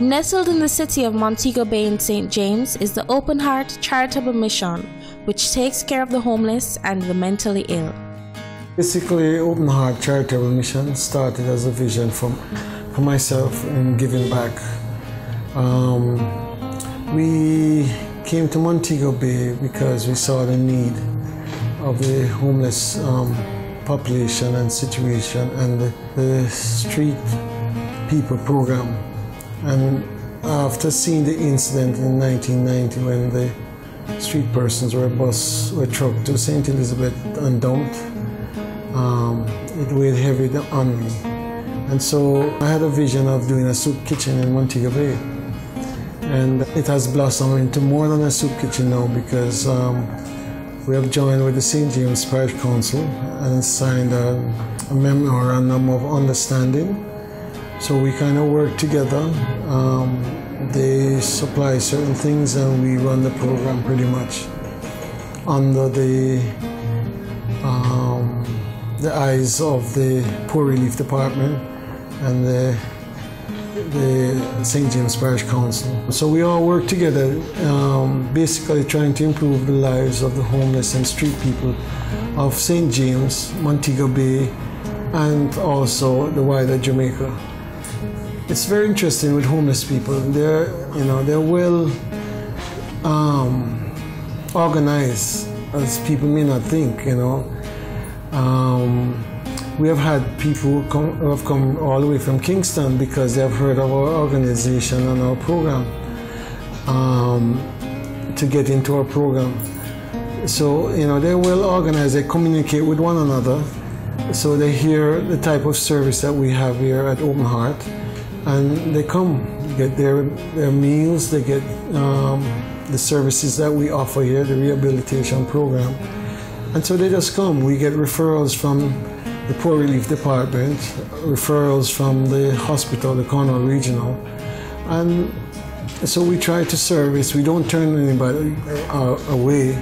Nestled in the city of Montego Bay in St. James is the Open Heart Charitable Mission, which takes care of the homeless and the mentally ill. Basically, Open Heart Charitable Mission started as a vision for myself in giving back. We came to Montego Bay because we saw the need of the homeless population and situation and the street people program. And after seeing the incident in 1990 when the street persons were trucked to St. Elizabeth and dumped, it weighed heavy on me. And so I had a vision of doing a soup kitchen in Montego Bay. And it has blossomed into more than a soup kitchen now because we have joined with the St. James Parish Council and signed a memorandum of understanding. So we kind of work together. They supply certain things and we run the program pretty much under the eyes of the Poor Relief Department and the St. James Parish Council. So we all work together, basically trying to improve the lives of the homeless and street people of St. James, Montego Bay, and also the wider Jamaica. It's very interesting with homeless people. They're well organized, as people may not think. We have had people who have come all the way from Kingston because they have heard of our organization and our program to get into our program. So they're well organized. They communicate with one another, so they hear the type of service that we have here at Open Heart. And they come, get their meals, they get the services that we offer here, the rehabilitation program. And so they just come. We get referrals from the Poor Relief Department, referrals from the hospital, the Cornwall Regional. And so we try to service. We don't turn anybody away.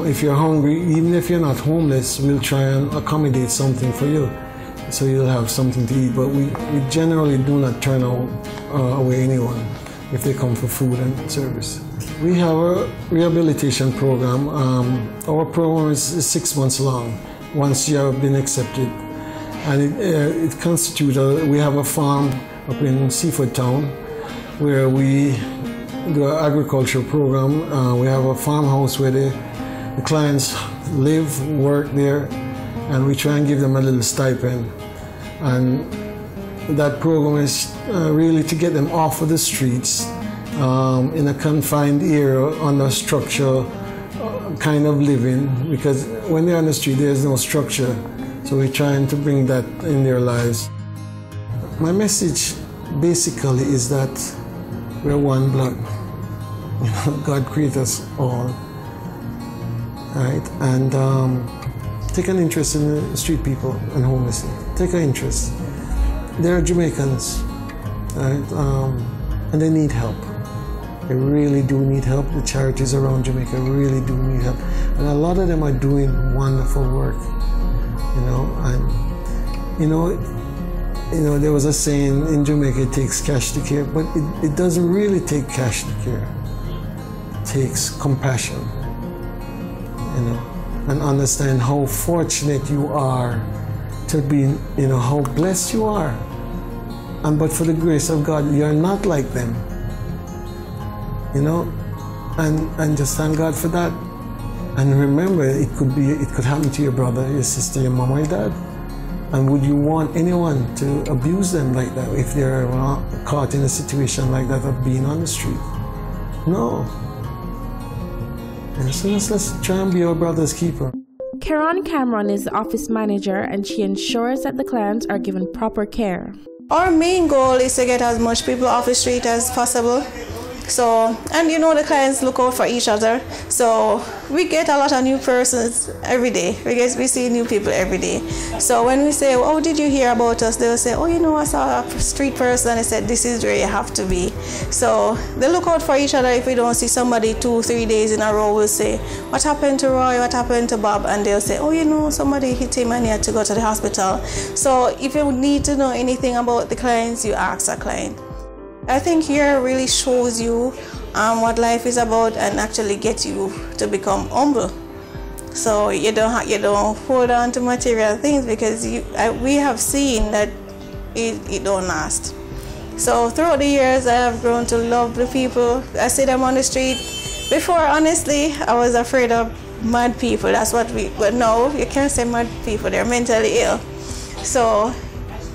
If you're hungry, even if you're not homeless, we'll try and accommodate something for you, so you'll have something to eat. But we generally do not turn away anyone if they come for food and service. We have a rehabilitation program. Our program is 6 months long once you have been accepted. And it constitutes, we have a farm up in Seaford Town where we do an agricultural program. We have a farmhouse where the clients live, work there, and we try and give them a little stipend. And that program is really to get them off of the streets in a confined area under structure kind of living, because when they're on the street there's no structure. So we're trying to bring that in their lives. My message basically is that we're one blood. God created us all, right? And take an interest in the street people and homeless. Take an interest. They're Jamaicans, right? And they need help. They really do need help. The charities around Jamaica really do need help. And a lot of them are doing wonderful work, there was a saying in Jamaica, it takes cash to care, but it doesn't really take cash to care. It takes compassion, and understand how fortunate you are to be, how blessed you are. But for the grace of God, you're not like them, and just thank God for that. And remember, it could happen to your brother, your sister, your mom, or your dad. And would you want anyone to abuse them like that if they're caught in a situation like that of being on the street? No. And so let's try and be our brother's keeper. Karen Cameron is the office manager, and she ensures that the clients are given proper care. Our main goal is to get as much people off the street as possible. So, and the clients look out for each other. So we get a lot of new persons every day. We see new people every day. So when we say, oh, did you hear about us? They'll say, oh, I saw a street person. And they said, this is where you have to be. So they look out for each other. If we don't see somebody 2-3 days in a row, we'll say, what happened to Roy? What happened to Bob? And they'll say, oh, somebody hit him and he had to go to the hospital. So if you need to know anything about the clients, you ask a client. I think here really shows you what life is about and actually gets you to become humble. So you don't hold on to material things because we have seen that it don't last. So throughout the years, I have grown to love the people. I see them on the street. Before, honestly, I was afraid of mad people. That's what but no, you can't say mad people. They're mentally ill. So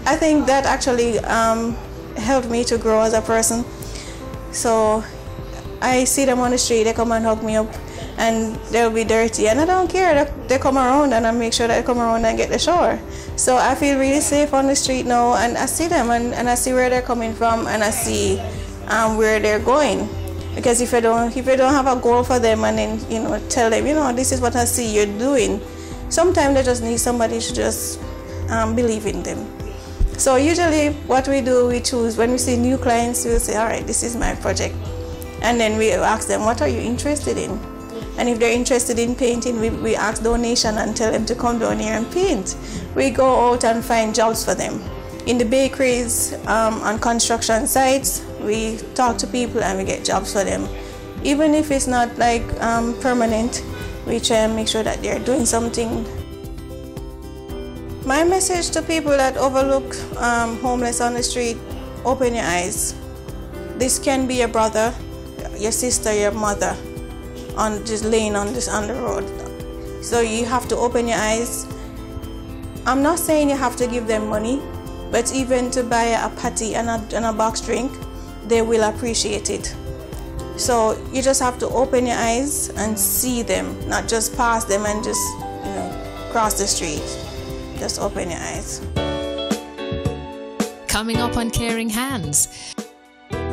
I think that actually helped me to grow as a person. So I see them on the street, they come and hug me up, and they'll be dirty, and I don't care. They come around, and I make sure that they come around and get the shower. So I feel really safe on the street now, and I see them, and I see where they're coming from, and I see where they're going. Because if you don't have a goal for them, and then tell them, this is what I see you're doing, sometimes they just need somebody to just believe in them. So usually what we do, we choose, when we see new clients, we'll say, all right, this is my project. And then we ask them, what are you interested in? And if they're interested in painting, we ask donation and tell them to come down here and paint. We go out and find jobs for them. In the bakeries, on construction sites, we talk to people and we get jobs for them. Even if it's not like permanent, we try and make sure that they're doing something. My message to people that overlook homeless on the street: open your eyes. This can be your brother, your sister, your mother, just laying on the road. So you have to open your eyes. I'm not saying you have to give them money, but even to buy a patty and a box drink, they will appreciate it. So you just have to open your eyes and see them, not just pass them and just cross the street. Just open your eyes. Coming up on Caring Hands.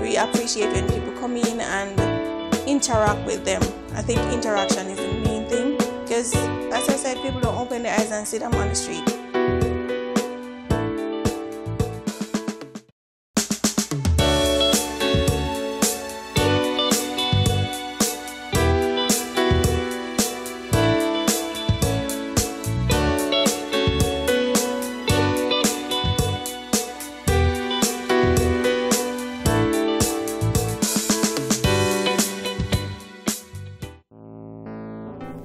We appreciate when people come in and interact with them. I think interaction is the main thing, because as I said, people don't open their eyes and see them on the street.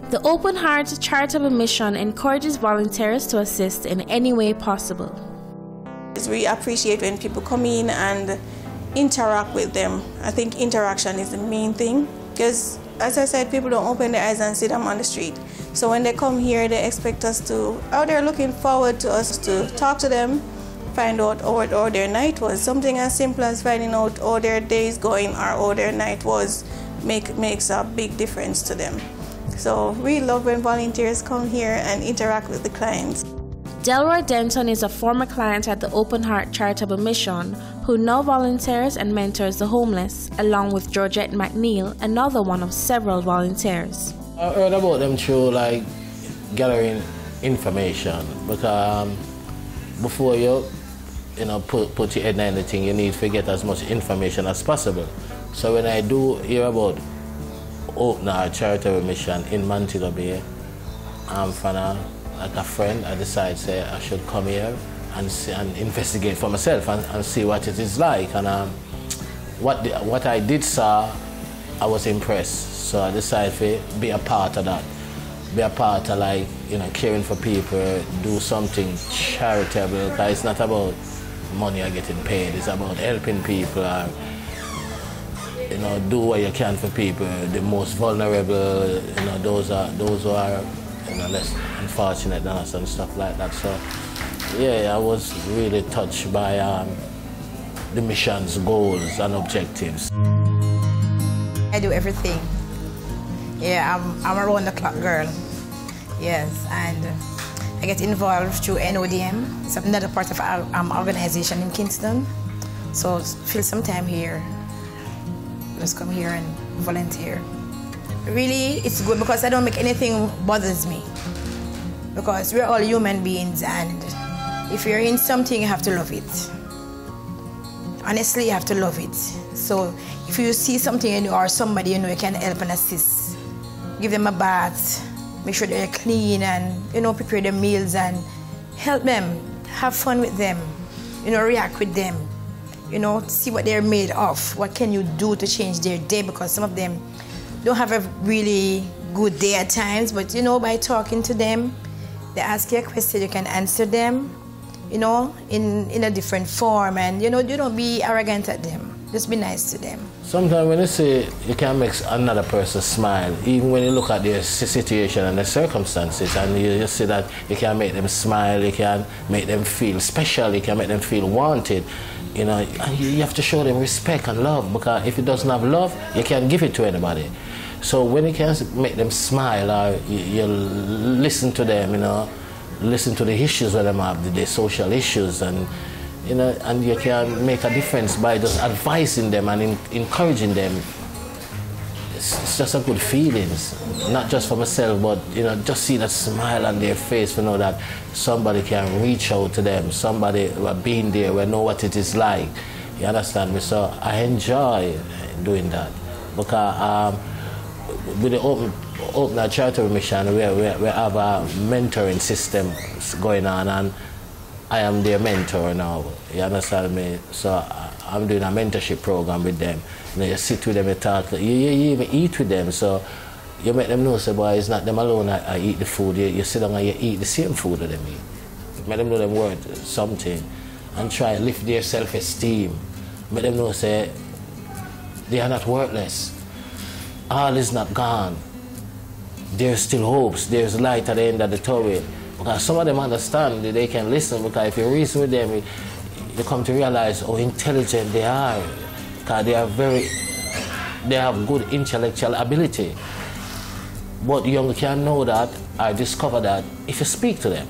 The Open Heart Charitable Mission encourages volunteers to assist in any way possible. We appreciate when people come in and interact with them. I think interaction is the main thing, because as I said, people don't open their eyes and see them on the street. So when they come here, they expect us to, they're looking forward to us to talk to them, find out how their night was. Something as simple as finding out how their day is going or how their night was makes a big difference to them. So we love when volunteers come here and interact with the clients. Delroy Denton is a former client at the Open Heart Charitable Mission who now volunteers and mentors the homeless, along with Georgette McNeil, another one of several volunteers. I heard about them through gathering information, because before you put your head in anything, you need to get as much information as possible. So when I do hear about Open Heart Charitable Mission in Montego Bay, from a friend, I decided say I should come here and investigate for myself and see what it is like. And what I did saw, I was impressed. So I decided to be a part of that. Be a part of caring for people, do something charitable. Because it's not about money or getting paid. It's about helping people. Do what you can for people, the most vulnerable, those who are less unfortunate than us and stuff like that. So yeah, I was really touched by the mission's goals and objectives. I do everything. Yeah, I'm a round-the-clock girl. Yes, and I get involved through NODM. It's another part of our organization in Kingston. So feel some time here. Just come here and volunteer. Really, it's good because I don't make anything bothers me. Because we're all human beings, and if you're in something, you have to love it. Honestly, you have to love it. So if you see something or somebody you can help and assist, give them a bath, make sure they're clean, and prepare their meals and help them, have fun with them, react with them. you know, see what they're made of. What can you do to change their day? Because some of them don't have a really good day at times, but you know, by talking to them, they ask you a question, you can answer them, you know, in a different form, and you know, you don't be arrogant at them. Just be nice to them. Sometimes when you say you can make another person smile, even when you look at their situation and the circumstances, and you just see that you can make them smile, you can make them feel special, you can make them feel wanted, you know, and you have to show them respect and love, because if it doesn't have love, you can't give it to anybody. So when you can make them smile, or you listen to them, you know, listen to the issues that they have, the social issues, and you know, and you can make a difference by just advising them and encouraging them. It's just a good feeling, not just for myself, but you know, just see that smile on their face, you know that somebody can reach out to them, somebody who have been there, will know what it is like. You understand me? So I enjoy doing that, because with the Open Heart Charitable Mission, we have a mentoring system going on, and I am their mentor now, you understand me? So I'm doing a mentorship program with them. You know, you sit with them, you talk, you even eat with them. So you make them know, say, boy, it's not them alone I eat the food. You sit down and you eat the same food that they eat. Make them know them worth something, and try to lift their self-esteem. Make them know, say, they are not worthless. All is not gone. There's still hopes. There's light at the end of the tunnel. Because some of them understand that they can listen, because if you reason with them, you come to realize how intelligent they are. Because they have good intellectual ability. But you can know that, or discover that, if you speak to them.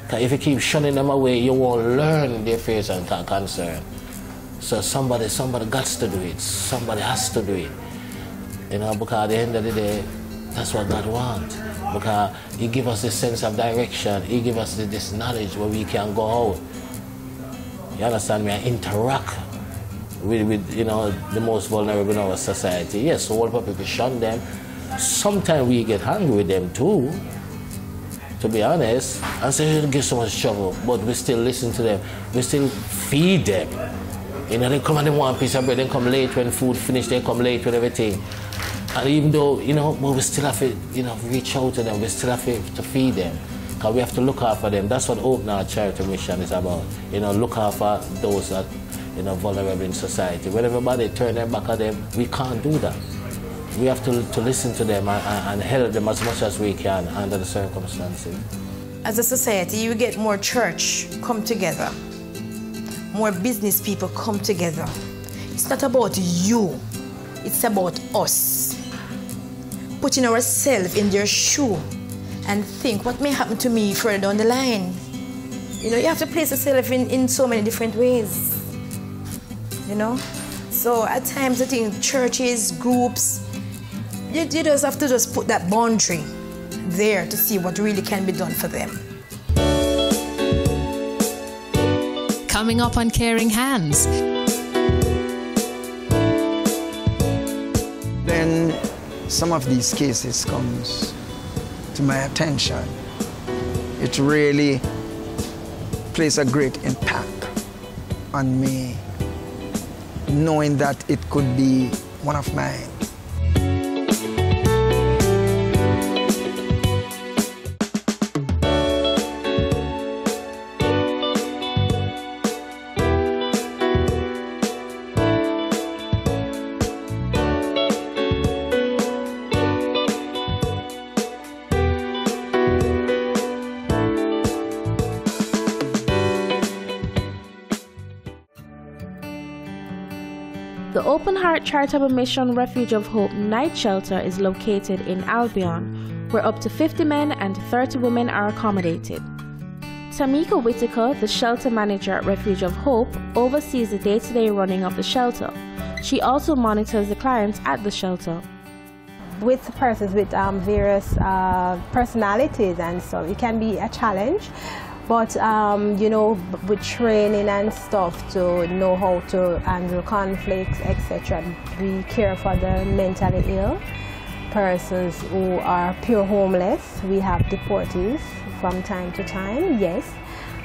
Because if you keep shunning them away, you won't learn their fears and concern. So somebody got to do it. Somebody has to do it. You know, because at the end of the day, that's what God wants. Because He gives us this sense of direction. He gives us this knowledge where we can go out. You understand me? And interact with you know, the most vulnerable in our society. Yes, so all people shun them. Sometimes we get angry with them too, to be honest, and say they don't get so much trouble. But we still listen to them. We still feed them. You know, they come and they want a piece of bread. They come late when food finished. They come late with everything. And even though, you know, but we still have to, you know, reach out to them. We still have to feed them. Because we have to look after them. That's what Open Heart Charitable Mission is about. You know, look after those that, you know, vulnerable in society. When everybody turn their back at them, we can't do that. We have to listen to them and help them as much as we can under the circumstances. As a society, you get more church come together. More business people come together. It's not about you. It's about us. Putting ourselves in their shoe and think, what may happen to me further down the line? You know, you have to place yourself in so many different ways. You know? So at times I think churches, groups, you just have to just put that boundary there to see what really can be done for them. Coming up on Caring Hands. When some of these cases comes to my attention, it really plays a great impact on me, knowing that it could be one of mine. The Open Heart Charitable Mission Refuge of Hope Night Shelter is located in Albion, where up to 50 men and 30 women are accommodated. Tamika Whitaker, the shelter manager at Refuge of Hope, oversees the day-to-day running of the shelter. She also monitors the clients at the shelter. With persons with various personalities and so it can be a challenge. But, you know, with training and stuff to know how to handle conflicts, etc., we care for the mentally ill, persons who are pure homeless. We have deportees from time to time, yes.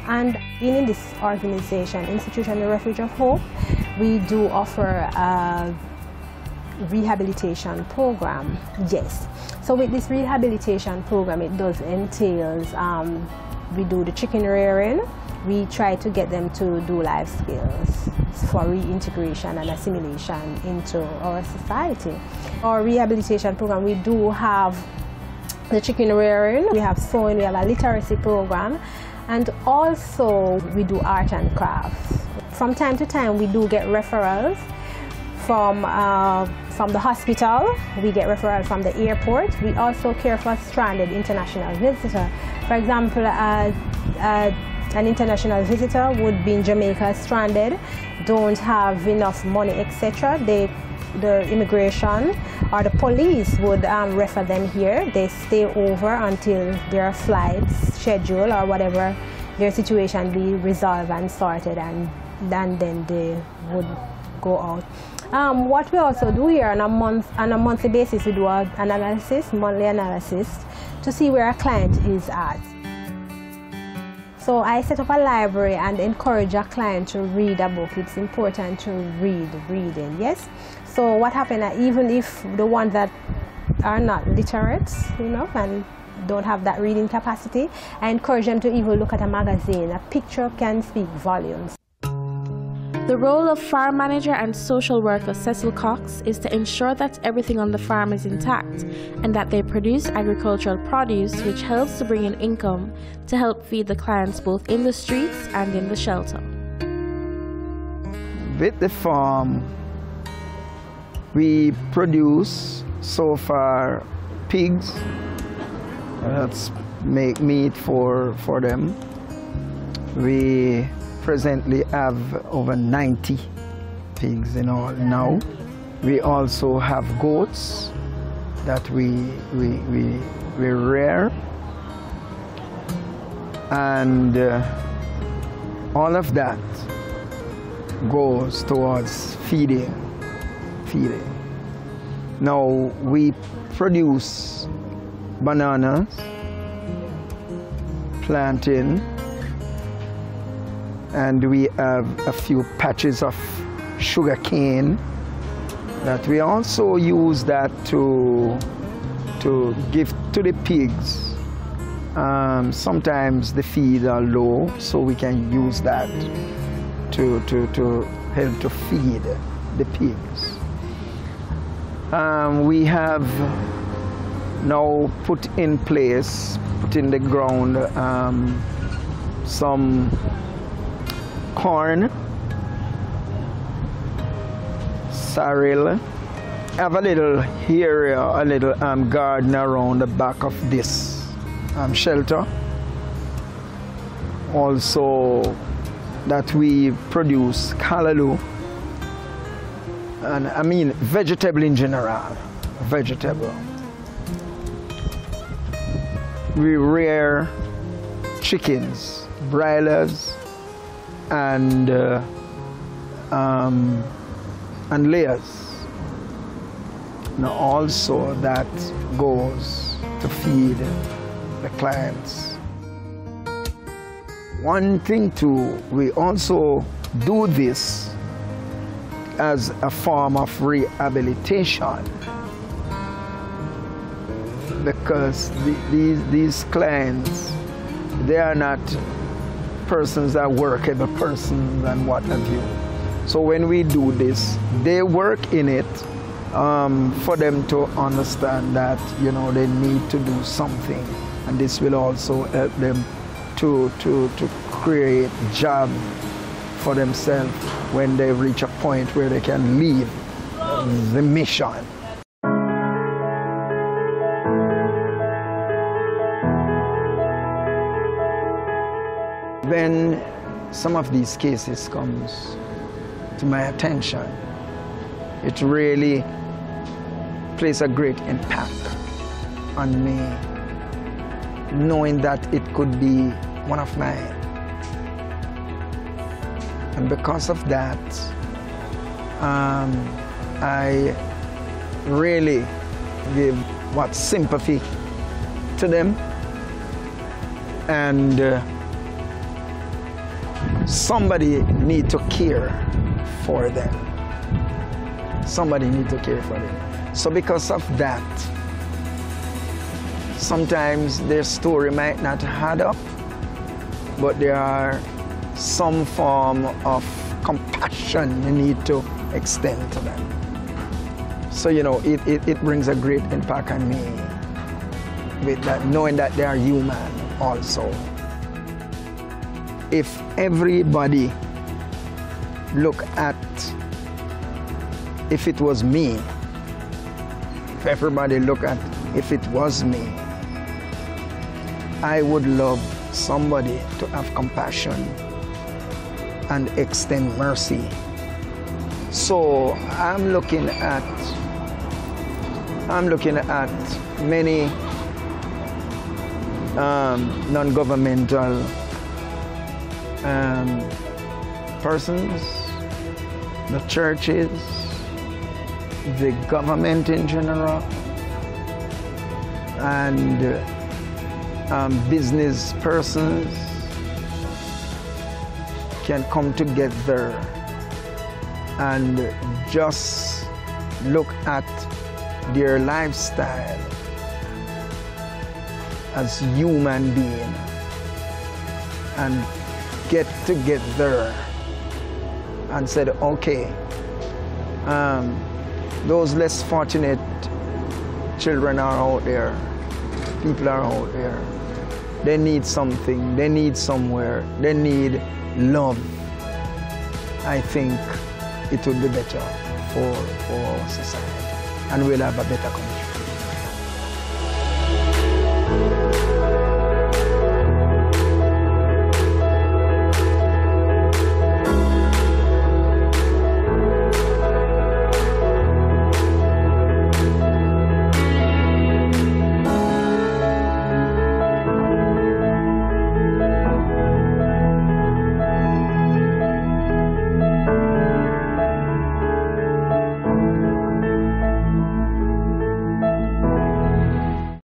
And being in this organization, Institution, the Refuge of Hope, we do offer a rehabilitation program. Yes. So with this rehabilitation program, it does entails, we do the chicken rearing. We try to get them to do life skills for reintegration and assimilation into our society. Our rehabilitation program, we do have the chicken rearing, we have sewing, we have a literacy program, and also we do art and crafts. From time to time, we do get referrals from the hospital. We get referrals from the airport. We also care for stranded international visitor. For example, an international visitor would be in Jamaica stranded, don't have enough money, etc. The immigration or the police would refer them here. They stay over until their flights schedule or whatever their situation be resolved and sorted, and then they would go out. What we also do here on a monthly basis, we do an analysis, monthly analysis, to see where a client is at. So I set up a library and encourage a client to read a book. It's important to reading, yes? So what happened, even if the ones that are not literate, and don't have that reading capacity, I encourage them to even look at a magazine. A picture can speak volumes. The role of farm manager and social worker Cecil Cox is to ensure that everything on the farm is intact and that they produce agricultural produce which helps to bring in income to help feed the clients both in the streets and in the shelter. With the farm, we produce so far pigs. Let's make meat for them. We presently have over 90 pigs in all now. We also have goats that we rear, and all of that goes towards feeding. Now we produce bananas, plantain, and we have a few patches of sugar cane that we also use that to give to the pigs. Sometimes the feed are low, so we can use that to help to feed the pigs. We have now put in the ground some corn, sorrel. I have a little area, a little garden around the back of this shelter. Also that we produce callaloo, and I mean vegetable in general, vegetable. We rear chickens, broilers, and layers. Now also that goes to feed the clients. One thing too, we also do this as a form of rehabilitation, because these clients, they are not persons that work as a person and what have you. So when we do this, they work in it for them to understand that they need to do something, and this will also help them to create job for themselves when they reach a point where they can leave the mission. When some of these cases comes to my attention, it really plays a great impact on me, knowing that it could be one of mine. And because of that, I really give sympathy to them, and somebody need to care for them. Somebody needs to care for them. So because of that, sometimes their story might not add up, but there are some form of compassion you need to extend to them. So, you know, it brings a great impact on me with that, knowing that they are human also. If everybody look at, if it was me, if everybody look at, if it was me, I would love somebody to have compassion and extend mercy. So I'm looking at many non-governmental persons, the churches, the government in general, and business persons can come together and just look at their lifestyle as human beings and get together and said, okay, those less fortunate children are out there, people are out there, they need something, they need somewhere, they need love. I think it would be better for our society, and we'll have a better country.